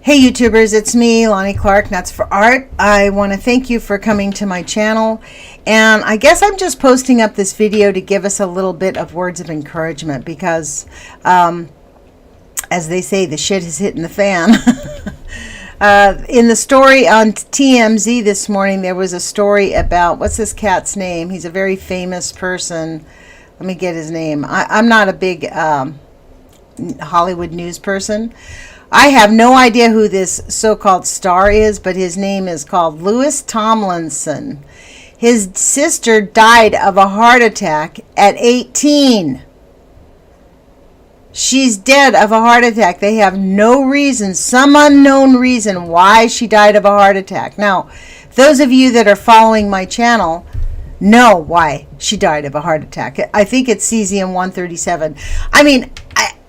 Hey YouTubers, it's me, Lonnie Clark, Nuts for Art. I want to thank you for coming to my channel, and I guess I'm just posting up this video to give us a little bit of words of encouragement because, as they say, the shit is hitting the fan. In the story on TMZ this morning, there was a story about, what's this cat's name? He's a very famous person. Let me get his name. I'm not a big Hollywood news person. I have no idea who this so-called star is, but his name is called Louis Tomlinson. His sister died of a heart attack at 18. She's dead of a heart attack. They have no reason, some unknown reason why she died of a heart attack. Now, those of you that are following my channel know why she died of a heart attack. I think it's cesium-137. I mean,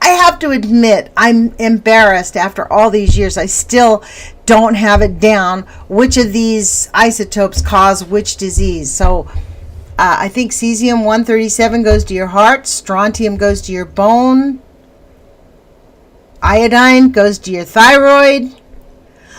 I have to admit, I'm embarrassed after all these years. I still don't have it down which of these isotopes cause which disease. So I think cesium-137 goes to your heart, strontium goes to your bone, iodine goes to your thyroid.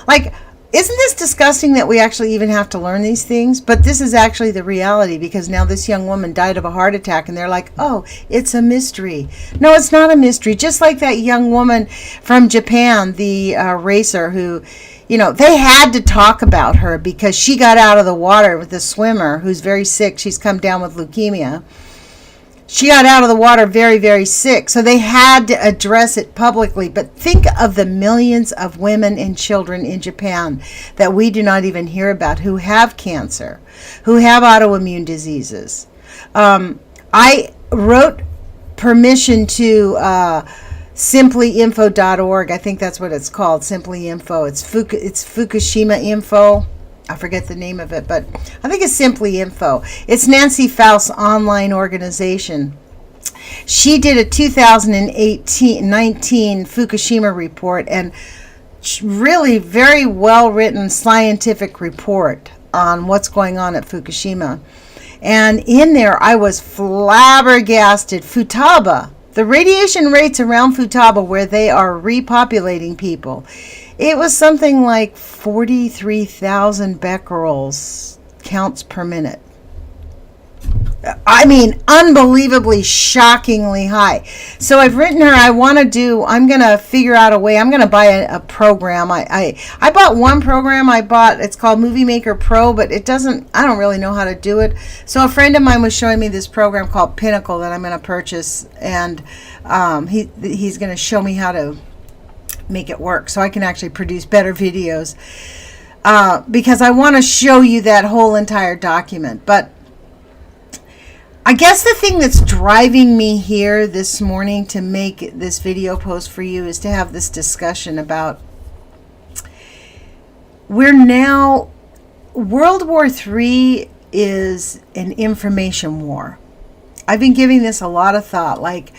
Like, isn't this disgusting that we actually even have to learn these things? But this is actually the reality, because now this young woman died of a heart attack and they're like, oh, it's a mystery. No, it's not a mystery. Just like that young woman from Japan, the racer who, you know, they had to talk about her because she got out of the water with a swimmer who's very sick. She's come down with leukemia. She got out of the water very, very sick. So they had to address it publicly. But think of the millions of women and children in Japan that we do not even hear about who have cancer, who have autoimmune diseases. I wrote permission to simplyinfo.org. I think that's what it's called, Simply Info. It's Fukushima Info. I forget the name of it, but I think it's Simply Info. It's Nancy Faust's online organization. She did a 2019 Fukushima report, and really very well-written scientific report on what's going on at Fukushima. And in there, I was flabbergasted. Futaba, the radiation rates around Futaba, where they are repopulating people, it was something like 43,000 becquerels counts per minute. I mean, unbelievably, shockingly high. So I've written her, I'm going to figure out a way. I'm going to buy a program. I bought one program. It's called Movie Maker Pro, but I don't really know how to do it. So a friend of mine was showing me this program called Pinnacle that I'm going to purchase, and he's going to show me how to make it work so I can actually produce better videos, because I want to show you that whole entire document. But I guess the thing that's driving me here this morning to make this video post for you is to have this discussion about World War III is an information war. I've been giving this a lot of thought. Like,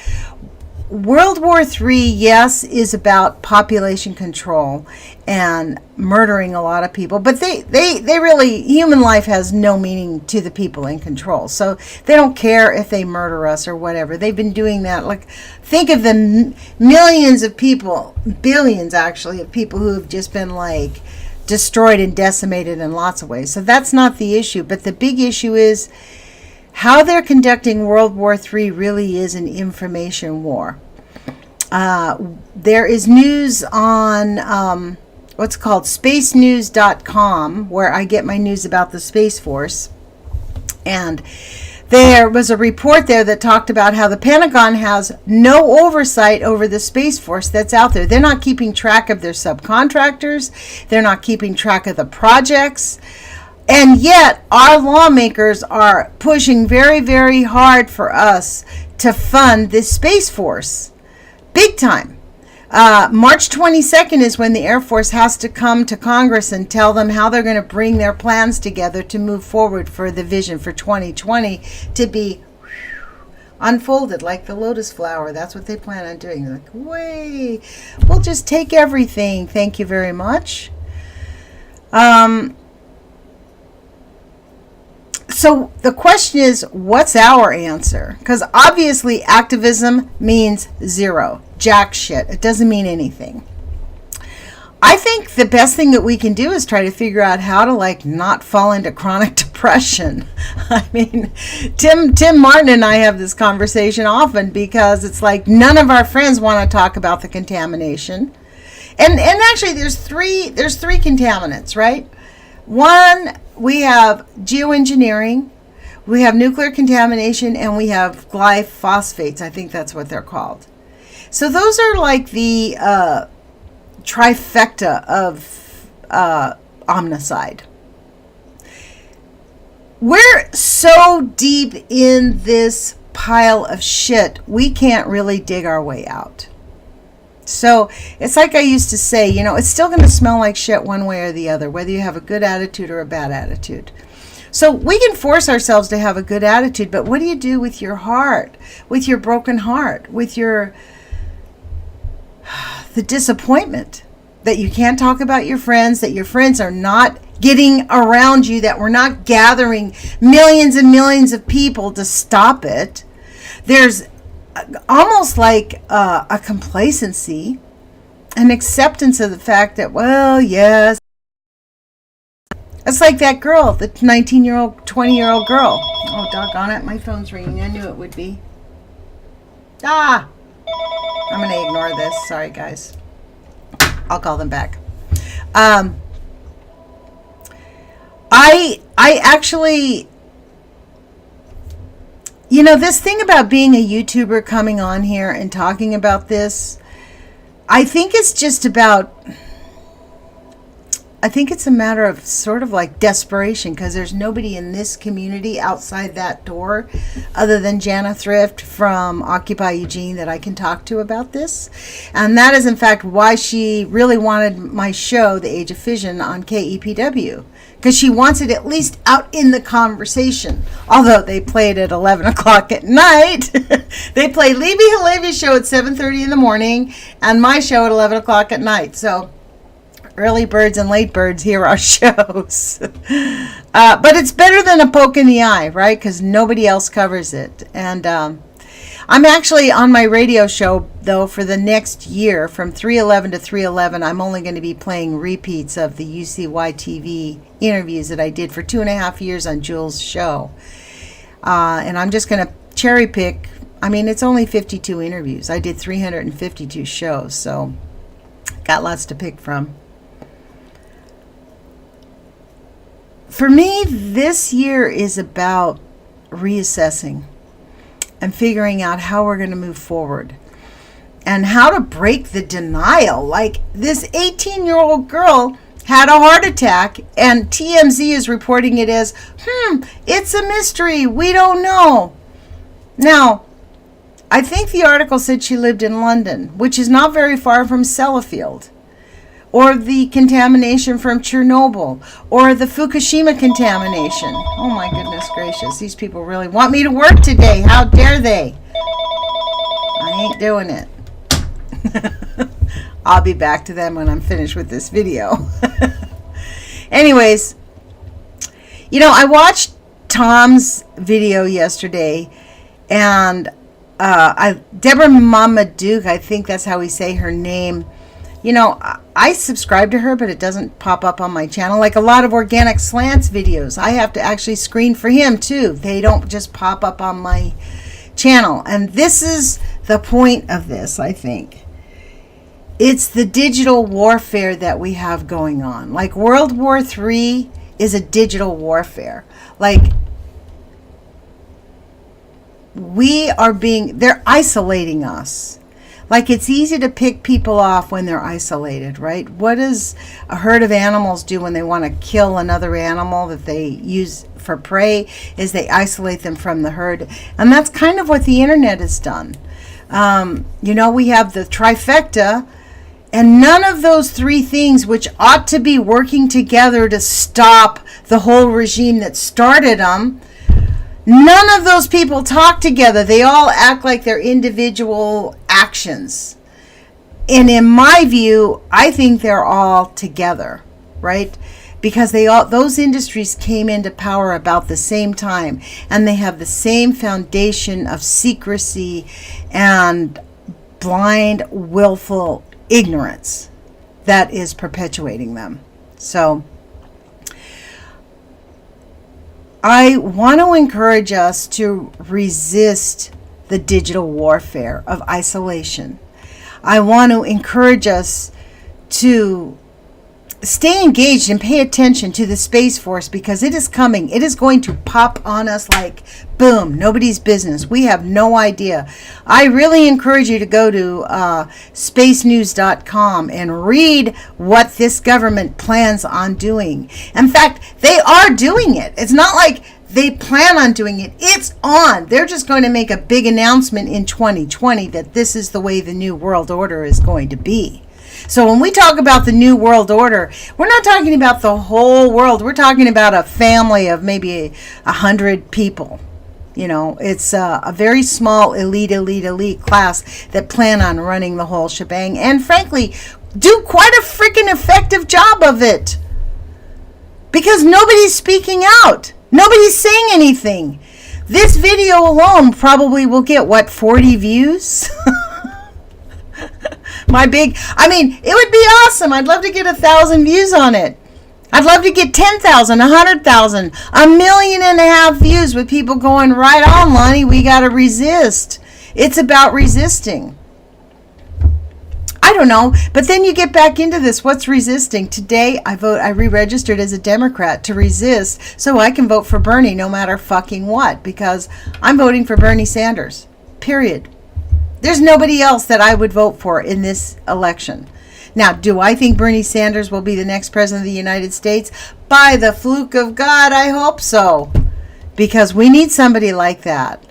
World War III, yes, is about population control and murdering a lot of people, but they really, human life has no meaning to the people in control. So they don't care if they murder us or whatever. They've been doing that. Like, think of the millions of people, billions actually, of people who have just been like destroyed and decimated in lots of ways. So that's not the issue. But the big issue is how they're conducting World War III really is an information war. There is news on what's called spacenews.com, where I get my news about the Space Force. And there was a report there that talked about how the Pentagon has no oversight over the Space Force that's out there. They're not keeping track of their subcontractors. They're not keeping track of the projects. And yet, our lawmakers are pushing very, very hard for us to fund this Space Force. Big time. March 22nd is when the Air Force has to come to Congress and tell them how they're going to bring their plans together to move forward for the vision for 2020 to be unfolded like the lotus flower. That's what they plan on doing. They're like, wait, we'll just take everything. Thank you very much. So the question is, what's our answer? Because obviously activism means zero. Jack shit. It doesn't mean anything. I think the best thing that we can do is try to figure out how to like not fall into chronic depression. I mean, Tim Martin and I have this conversation often because it's like none of our friends want to talk about the contamination. And actually there's three contaminants, right? One, we have geoengineering, we have nuclear contamination, and we have glyphosates. I think that's what they're called. So those are like the trifecta of Omnicide. We're so deep in this pile of shit, we can't really dig our way out. So it's like I used to say, you know, it's still going to smell like shit one way or the other, whether you have a good attitude or a bad attitude. So we can force ourselves to have a good attitude, but what do you do with your heart, with your broken heart, with the disappointment that you can't talk about your friends, that your friends are not getting around you, that we're not gathering millions and millions of people to stop it? There's almost like a complacency, an acceptance of the fact that, well, yes. It's like that girl, the 19-year-old, 20-year-old girl. Oh, doggone it, my phone's ringing. I knew it would be. I'm going to ignore this. Sorry, guys. I'll call them back. I actually... You know, this thing about being a YouTuber coming on here and talking about this, I think it's just about, I think it's a matter of sort of like desperation, because there's nobody in this community outside that door other than Jana Thrift from Occupy Eugene that I can talk to about this. And that is in fact why she really wanted my show, The Age of Fission, on KEPW. Because she wants it at least out in the conversation. Although they play it at 11 o'clock at night. They play Libby Halevi's show at 7:30 in the morning and my show at 11 o'clock at night. So early birds and late birds hear our shows. But it's better than a poke in the eye, right? Because nobody else covers it. And I'm actually on my radio show, though, for the next year, from 3/11 to 3/11, I'm only going to be playing repeats of the UCY TV interviews that I did for 2.5 years on Jules' show. And I'm just going to cherry pick. I mean, it's only 52 interviews. I did 352 shows, so got lots to pick from. For me, this year is about reassessing and figuring out how we're going to move forward and how to break the denial. Like, this 18-year-old girl had a heart attack and TMZ is reporting it as, it's a mystery, we don't know. Now, I think the article said she lived in London, which is not very far from Sellafield, or the contamination from Chernobyl, or the Fukushima contamination. Oh my goodness gracious, these people really want me to work today. How dare they? I ain't doing it. I'll be back to them when I'm finished with this video. Anyways, you know, I watched Tom's video yesterday, and Deborah Mamaduke, I think that's how we say her name. You know, I subscribe to her, but it doesn't pop up on my channel. Like a lot of Organic Slants videos, I have to actually screen for him too. They don't just pop up on my channel. And this is the point of this, I think. It's the digital warfare that we have going on. Like World War III is a digital warfare. Like, they're isolating us. Like, it's easy to pick people off when they're isolated, right? What does a herd of animals do when they want to kill another animal that they use for prey? Is they isolate them from the herd. And that's kind of what the internet has done. You know, we have the trifecta, and none of those three things, which ought to be working together to stop the whole regime that started them, none of those people talk together. They all act like they're individual actions. And in my view, I think they're all together, right? Because those industries came into power about the same time, and they have the same foundation of secrecy and blind, willful ignorance. that is perpetuating them. So I want to encourage us to resist the digital warfare of isolation. I want to encourage us to stay engaged and pay attention to the Space Force, because it is coming. It is going to pop on us like boom, nobody's business. We have no idea. I really encourage you to go to spacenews.com and read what this government plans on doing. In fact, they are doing it. It's not like they plan on doing it. It's on. They're just going to make a big announcement in 2020 that this is the way the new world order is going to be. So when we talk about the new world order, we're not talking about the whole world. We're talking about a family of maybe 100 people. You know, it's a very small elite class that plan on running the whole shebang, and frankly, do quite a freaking effective job of it. Because nobody's speaking out. Nobody's saying anything. This video alone probably will get, 40 views? It would be awesome. I'd love to get 1,000 views on it. I'd love to get 10,000, 100,000, 1.5 million views with people going, right on, Lonnie, we got to resist. It's about resisting. I don't know, but then you get back into this. What's resisting? Today, I re-registered as a Democrat to resist so I can vote for Bernie no matter fucking what, because I'm voting for Bernie Sanders, period. There's nobody else that I would vote for in this election. Now, do I think Bernie Sanders will be the next president of the United States? By the fluke of God, I hope so. Because we need somebody like that.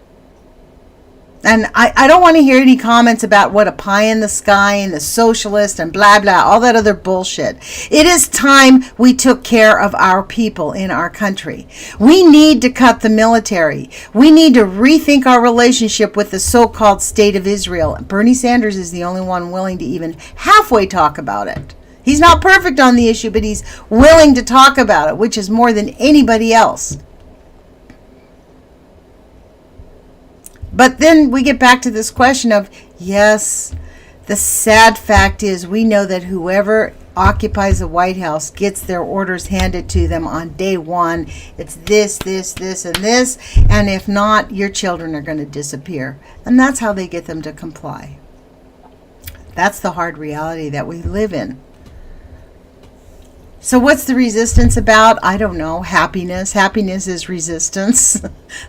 And I don't want to hear any comments about what a pie in the sky and the socialist and blah, blah, all that other bullshit. It is time we took care of our people in our country. We need to cut the military. We need to rethink our relationship with the so-called state of Israel. Bernie Sanders is the only one willing to even halfway talk about it. He's not perfect on the issue, but he's willing to talk about it, which is more than anybody else. But then we get back to this question of, yes, the sad fact is we know that whoever occupies the White House gets their orders handed to them on day one. It's this, this, this, and this. And if not, your children are going to disappear. And that's how they get them to comply. That's the hard reality that we live in. So what's the resistance about? I don't know. Happiness. Happiness is resistance.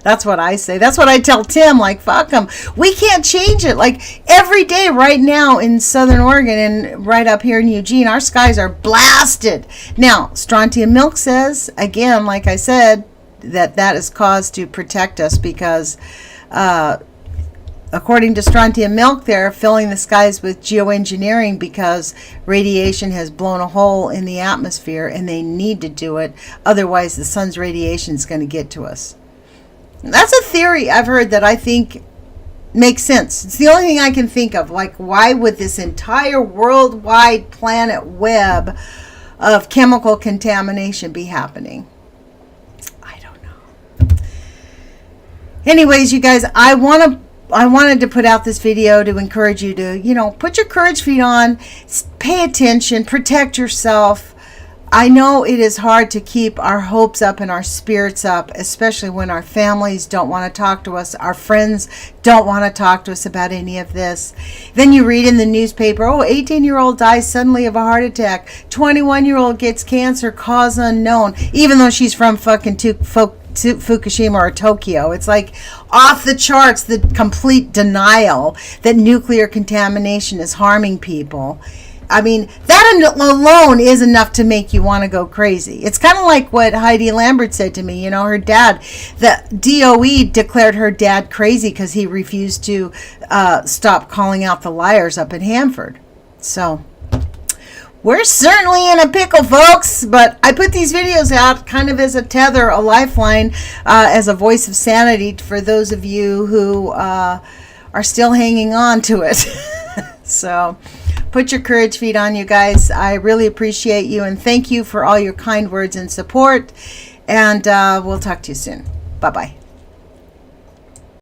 That's what I say. That's what I tell Tim. Like, fuck him. We can't change it. Like, every day right now in Southern Oregon and right up here in Eugene, our skies are blasted. Now, Strontium Milk says, again, like I said, that is caused to protect us because according to Strontium Milk, they're filling the skies with geoengineering because radiation has blown a hole in the atmosphere and they need to do it. Otherwise, the sun's radiation is going to get to us. And that's a theory I've heard that I think makes sense. It's the only thing I can think of. Like, why would this entire worldwide planet web of chemical contamination be happening? I don't know. Anyways, you guys, I wanted to put out this video to encourage you to, put your courage feet on, pay attention, protect yourself. I know it is hard to keep our hopes up and our spirits up, especially when our families don't want to talk to us, our friends don't want to talk to us about any of this. Then you read in the newspaper, 18-year-old dies suddenly of a heart attack, 21-year-old gets cancer, cause unknown, even though she's from fucking Fukushima or Tokyo. It's like off the charts, the complete denial that nuclear contamination is harming people. I mean, that alone is enough to make you want to go crazy. It's kind of like what Heidi Lambert said to me. Her dad, the DOE declared her dad crazy because he refused to stop calling out the liars up in Hanford. So we're certainly in a pickle, folks, but I put these videos out kind of as a tether, a lifeline, as a voice of sanity for those of you who are still hanging on to it. So put your courage feet on, you guys. I really appreciate you, and thank you for all your kind words and support, and we'll talk to you soon. Bye-bye.